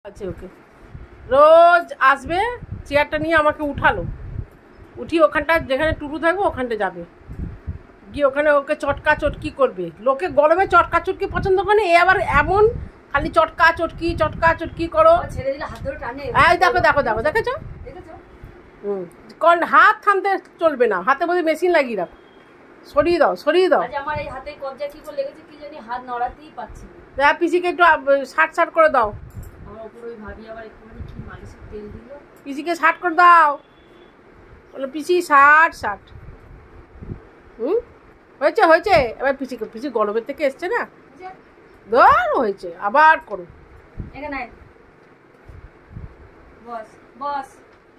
আছে ওকে রোজ আসবে, চেয়ারটা নিয়ে আমাকে উঠালো, উঠিয়ে ওখানটা যেখানে টুটু থাকবে ওখানটা যাবে, গিয়ে ওখানে ওকে চটকা চটকি করবে। লোকে গরমে চটকা চটকি পছন্দ করে, এ আবার এমন খালি চটকা চটকি করো। এই দেখো দেখো দেখো দেখেছো? কারণ হাত থামতে চলবে না, হাতে মধ্যে মেশিন লাগিয়ে রাখো, সরিয়ে দাও সরিয়ে দাও। আমার এই হাতে কবজা কি করে লেগেছে কি জানি, হাত নড়াতেই পারছি না। পিসিকে একটু শার্ট করে দাও। আমার উপর ওই ভাবি আবার একটুখানি কি মালিশের তেল দিল। পিসিকে শার্ট করে দাও, বলে পিসি শার্ট। হয়েছে হয়েছে। এবার পিসি গরমের থেকে এসছে না, ধর হয়েছে, আবার করো। এখানে বস বস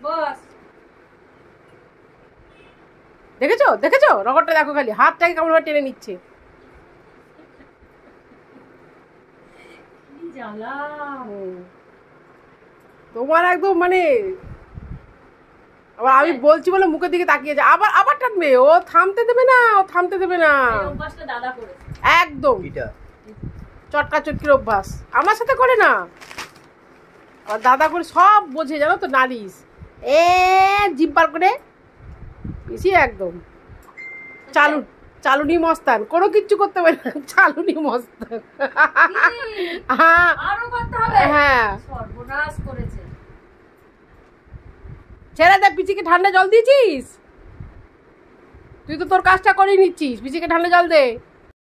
বস। দেখেছো দেখেছো রগরটা দেখো, খালি হাতটাকে কেমন ভাবে টেনে নিচ্ছে। তোমার একদম মানে, আবার আমি বলছি বলে মুখের দিকে তাকিয়ে যায়, আবার টানবে। ও থামতে দেবে না, একদম চটকা চটকির অভ্যাস আমার সাথে করে না। আর দাদা করে সব বোঝে, জানো তো, নালিশ জিভ বার করে। বেশি একদম চালুনি মস্তান, কোনো কিচ্ছু করতে পারে না, চালুনি মস্তান। হ্যাঁ ছেড়ে দে। পিচিকে ঠান্ডা জল দিয়েছিস? তুই তো তোর কাজটা করে নিচ্ছিস, পিচিকে ঠান্ডা জল দে।